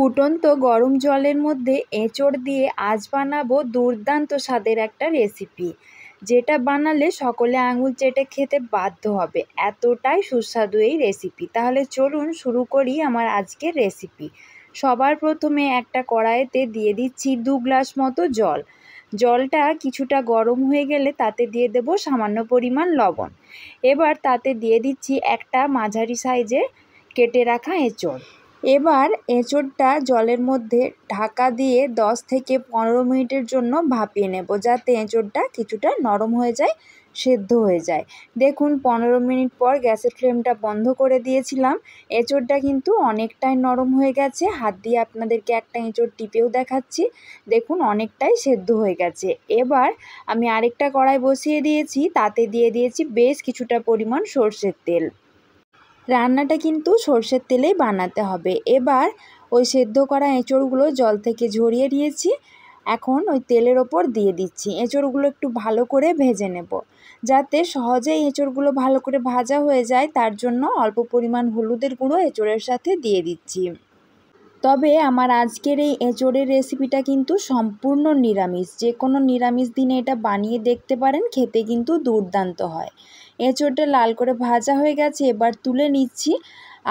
ফুটন্ত গরম জলের মধ্যে এঁচোড় দিয়ে আজ বানাবো দুর্দান্ত স্বাদের একটা রেসিপি, যেটা বানালে সকলে আঙুল চেটে খেতে বাধ্য হবে। এতটাই সুস্বাদু এই রেসিপি। তাহলে চলুন শুরু করি আমার আজকের রেসিপি। সবার প্রথমে একটা কড়াইতে দিয়ে দিচ্ছি 2 গ্লাস মতো জল। জলটা কিছুটা গরম হয়ে গেলে তাতে দিয়ে দেব সামান্য পরিমাণ লবণ। এবার তাতে দিয়ে দিচ্ছি একটা মাঝারি সাইজে কেটে রাখা এঁচোড়। এবার এঁচোড়টা জলের মধ্যে ঢাকা দিয়ে 10 থেকে 15 মিনিটের জন্য ভাপিয়ে নেব, যাতে এঁচোড়টা কিছুটা নরম হয়ে যায়, সেদ্ধ হয়ে যায়। দেখুন 15 মিনিট পর গ্যাসের ফ্লেমটা বন্ধ করে দিয়েছিলাম। এঁচোড়টা কিন্তু অনেকটাই নরম হয়ে গেছে। হাত দিয়ে আপনাদেরকে একটা এঁচোড় টিপেও দেখাচ্ছি। দেখুন অনেকটাই সেদ্ধ হয়ে গেছে। এবার আমি আরেকটা কড়াই বসিয়ে দিয়েছি, তাতে দিয়ে দিয়েছি বেশ কিছুটা পরিমাণ সরষের তেল। রান্নাটা কিন্তু সরষের তেলেই বানাতে হবে। এবার ওই সেদ্ধ করা এঁচোড়গুলো জল থেকে ঝরিয়ে নিয়েছি, এখন ওই তেলের ওপর দিয়ে দিচ্ছি। এঁচোড়গুলো একটু ভালো করে ভেজে নেব, যাতে সহজেই এঁচোড়গুলো ভালো করে ভাজা হয়ে যায়। তার জন্য অল্প পরিমাণ হলুদের গুঁড়ো এঁচোড়ের সাথে দিয়ে দিচ্ছি। তবে আমার আজকের এই এঁচোড়ের রেসিপিটা কিন্তু সম্পূর্ণ নিরামিষ। যে কোনো নিরামিষ দিনে এটা বানিয়ে দেখতে পারেন, খেতে কিন্তু দুর্দান্ত হয়। এঁচোড়টা লাল করে ভাজা হয়ে গেছে, এবার তুলে নিচ্ছি।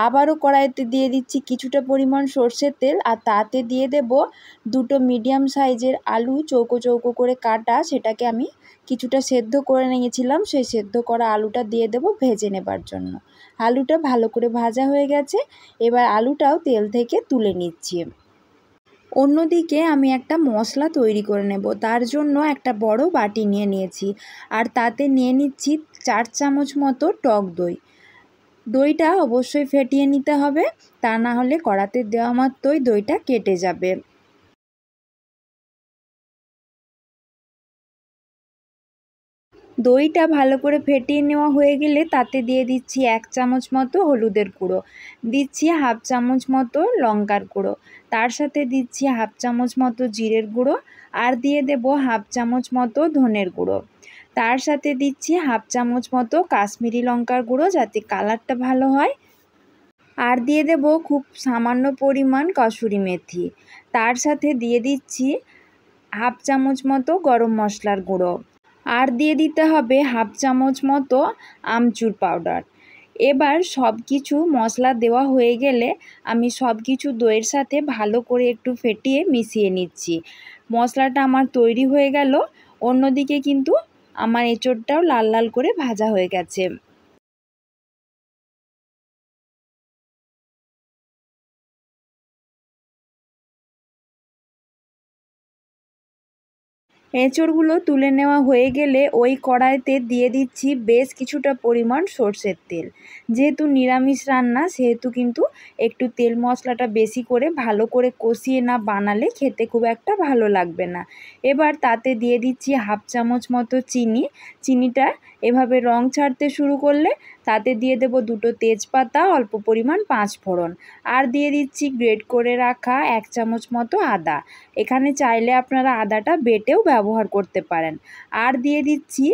আবারও কড়াইতে দিয়ে দিচ্ছি কিছুটা পরিমাণ সরষের তেল, আর তাতে দিয়ে দেব 2টো মিডিয়াম সাইজের আলু চৌকো চৌকো করে কাটা। সেটাকে আমি কিছুটা সেদ্ধ করে নিয়েছিলাম, সেই সেদ্ধ করা আলুটা দিয়ে দেব ভেজে নেবার জন্য। আলুটা ভালো করে ভাজা হয়ে গেছে, এবার আলুটাও তেল থেকে তুলে নিচ্ছি। অন্যদিকে আমি একটা মশলা তৈরি করে নেব। তার জন্য একটা বড় বাটি নিয়ে নিয়েছি, আর তাতে নিয়ে নিচ্ছি 4 চামচ মতো টক দই। দইটা অবশ্যই ফেটিয়ে নিতে হবে, তা না হলে কড়াতে দেওয়া মাত্রই দইটা কেটে যাবে। দইটা ভালো করে ফেটিয়ে নেওয়া হয়ে গেলে তাতে দিয়ে দিচ্ছি 1 চামচ মতো হলুদের গুঁড়ো, দিচ্ছি 1/2 চামচ মতো লঙ্কার গুঁড়ো, তার সাথে দিচ্ছি 1/2 চামচ মতো জিরের গুঁড়ো, আর দিয়ে দেব 1/2 চামচ মতো ধনের গুঁড়ো, তার সাথে দিচ্ছি 1/2 চামচ মতো কাশ্মীরি লঙ্কার গুঁড়ো, যাতে কালারটা ভালো হয়, আর দিয়ে দেব খুব সামান্য পরিমাণ কসুরি মেথি, তার সাথে দিয়ে দিচ্ছি 1/2 চামচ মতো গরম মশলার গুঁড়ো, আর দিয়ে দিতে হবে 1/2 চামচ মতো আমচুর পাউডার। এবার সব কিছু মশলা দেওয়া হয়ে গেলে আমি সব কিছু দইয়ের সাথে ভালো করে একটু ফেটিয়ে মিশিয়ে নিচ্ছি। মশলাটা আমার তৈরি হয়ে গেল। অন্যদিকে কিন্তু আমার এঁচোড়টাও লাল লাল করে ভাজা হয়ে গেছে। এঁচোড়গুলো তুলে নেওয়া হয়ে গেলে ওই কড়াইতে দিয়ে দিচ্ছি বেশ কিছুটা পরিমাণ সরষের তেল। যেহেতু নিরামিষ রান্না, সেহেতু কিন্তু একটু তেল মশলাটা বেশি করে ভালো করে কষিয়ে না বানালে খেতে খুব একটা ভালো লাগবে না। এবার তাতে দিয়ে দিচ্ছি 1/2 চামচ মতো চিনি। চিনিটা এভাবে রং ছাড়তে শুরু করলে তাতে দিয়ে দেব 2টো তেজপাতা, অল্প পরিমাণ 5 ফোড়ন, আর দিয়ে দিচ্ছি গ্রেট করে রাখা 1 চামচ মতো আদা। এখানে চাইলে আপনারা আদাটা বেটেও ব্যবহার করতে পারেন। আর দিয়ে দিচ্ছি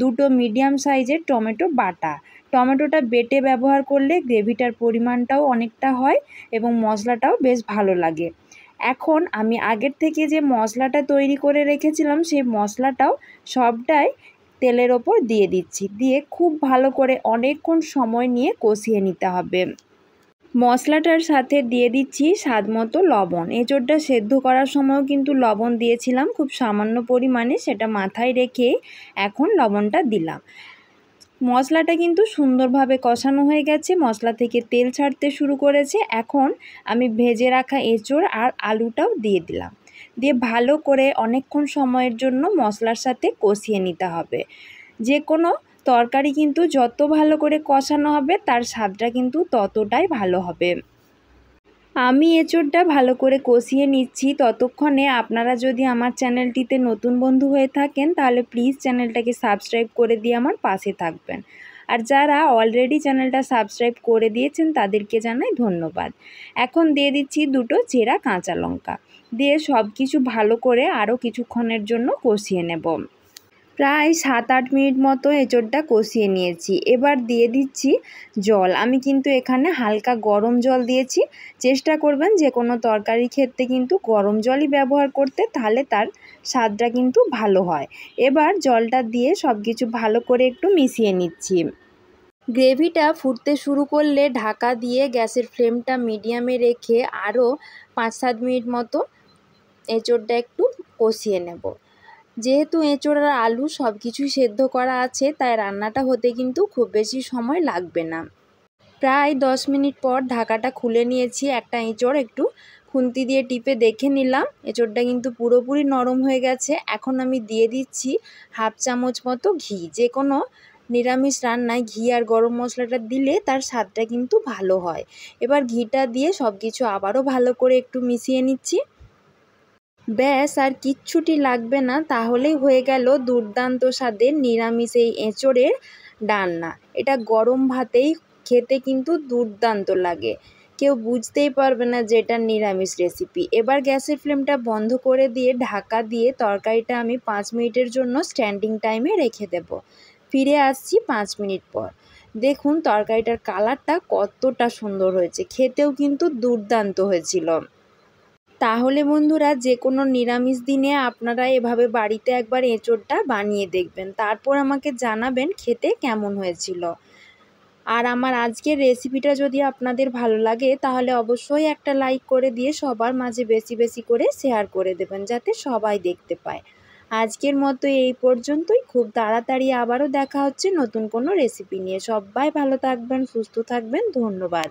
2টো মিডিয়াম সাইজের টমেটো বাটা। টমেটোটা বেটে ব্যবহার করলে গ্রেভিটার পরিমাণটাও অনেকটা হয় এবং মশলাটাও বেশ ভালো লাগে। এখন আমি আগের থেকে যে মশলাটা তৈরি করে রেখেছিলাম, সেই মশলাটাও সবটাই তেলের ওপর দিয়ে দিচ্ছি। দিয়ে খুব ভালো করে অনেকক্ষণ সময় নিয়ে কষিয়ে নিতে হবে। মশলাটার সাথে দিয়ে দিচ্ছি স্বাদ মতো লবণ। এঁচোড়টা সেদ্ধ করার সময়ও কিন্তু লবণ দিয়েছিলাম খুব সামান্য পরিমাণে, সেটা মাথায় রেখে এখন লবণটা দিলাম। মশলাটা কিন্তু সুন্দরভাবে কষানো হয়ে গেছে, মশলা থেকে তেল ছাড়তে শুরু করেছে। এখন আমি ভেজে রাখা এঁচোড় আর আলুটাও দিয়ে দিলাম, দিয়ে ভালো করে অনেকক্ষণ সময়ের জন্য মশলার সাথে কষিয়ে নিতে হবে। যে কোনো তরকারি কিন্তু যত ভালো করে কষানো হবে, তার স্বাদটা কিন্তু ততটাই ভালো হবে। আমি এঁচোড়টা ভালো করে কষিয়ে নিচ্ছি। ততক্ষণে আপনারা যদি আমার চ্যানেলটিতে নতুন বন্ধু হয়ে থাকেন, তাহলে প্লিজ চ্যানেলটাকে সাবস্ক্রাইব করে দিয়ে আমার পাশে থাকবেন। আর যারা অলরেডি চ্যানেলটা সাবস্ক্রাইব করে দিয়েছেন, তাদেরকে জানাই ধন্যবাদ। এখন দিয়ে দিচ্ছি 2টো চেরা কাঁচা লঙ্কা, দিয়ে সব কিছু ভালো করে আরও কিছুক্ষণের জন্য কষিয়ে নেব। প্রায় 7-8 মিনিট মতো এঁচোড়টা কষিয়ে নিয়েছি। এবার দিয়ে দিচ্ছি জল। আমি কিন্তু এখানে হালকা গরম জল দিয়েছি। চেষ্টা করবেন যে কোনো তরকারির ক্ষেত্রে কিন্তু গরম জলই ব্যবহার করতে, তাহলে তার স্বাদটা কিন্তু ভালো হয়। এবার জলটা দিয়ে সব কিছু ভালো করে একটু মিশিয়ে নিচ্ছি। গ্রেভিটা ফুটতে শুরু করলে ঢাকা দিয়ে গ্যাসের ফ্লেমটা মিডিয়ামে রেখে আরও 5-7 মিনিট মতো এঁচোড়টা একটু কষিয়ে নেব। যেহেতু এঁচোড় আর আলু সব কিছুই সেদ্ধ করা আছে, তাই রান্নাটা হতে কিন্তু খুব বেশি সময় লাগবে না। প্রায় 10 মিনিট পর ঢাকাটা খুলে নিয়েছি। একটা এঁচোড় একটু খুন্তি দিয়ে টিপে দেখে নিলাম, এঁচোড়টা কিন্তু পুরোপুরি নরম হয়ে গেছে। এখন আমি দিয়ে দিচ্ছি 1/2 চামচ মতো ঘি। যে কোনো নিরামিষ রান্নায় ঘি আর গরম মশলাটা দিলে তার স্বাদটা কিন্তু ভালো হয়। এবার ঘিটা দিয়ে সব কিছু আবারও ভালো করে একটু মিশিয়ে নিচ্ছি। ব্যাস আর কিচ্ছুটি লাগবে না, তাহলেই হয়ে গেল দুর্দান্ত স্বাদের নিরামিষ এই এঁচোড়ের ডালনা। এটা গরম ভাতেই খেতে কিন্তু দুর্দান্ত লাগে, কেউ বুঝতেই পারবে না যে এটা নিরামিষ রেসিপি। এবার গ্যাসের ফ্লেমটা বন্ধ করে দিয়ে ঢাকা দিয়ে তরকারিটা আমি 5 মিনিটের জন্য স্ট্যান্ডিং টাইমে রেখে দেব। ফিরে আসছি 5 মিনিট পর। দেখুন তরকারিটার কালারটা কতটা সুন্দর হয়েছে, খেতেও কিন্তু দুর্দান্ত হয়েছিল। তাহলে বন্ধুরা যে কোনো নিরামিষ দিনে আপনারা এভাবে বাড়িতে একবার এঁচোড়টা বানিয়ে দেখবেন, তারপর আমাকে জানাবেন খেতে কেমন হয়েছিল। আর আমার আজকের রেসিপিটা যদি আপনাদের ভালো লাগে তাহলে অবশ্যই একটা লাইক করে দিয়ে সবার মাঝে বেশি বেশি করে শেয়ার করে দেবেন, যাতে সবাই দেখতে পায়। আজকের মতো এই পর্যন্তই। খুব তাড়াতাড়ি আবারও দেখা হচ্ছে নতুন কোনো রেসিপি নিয়ে। সবাই ভালো থাকবেন, সুস্থ থাকবেন। ধন্যবাদ।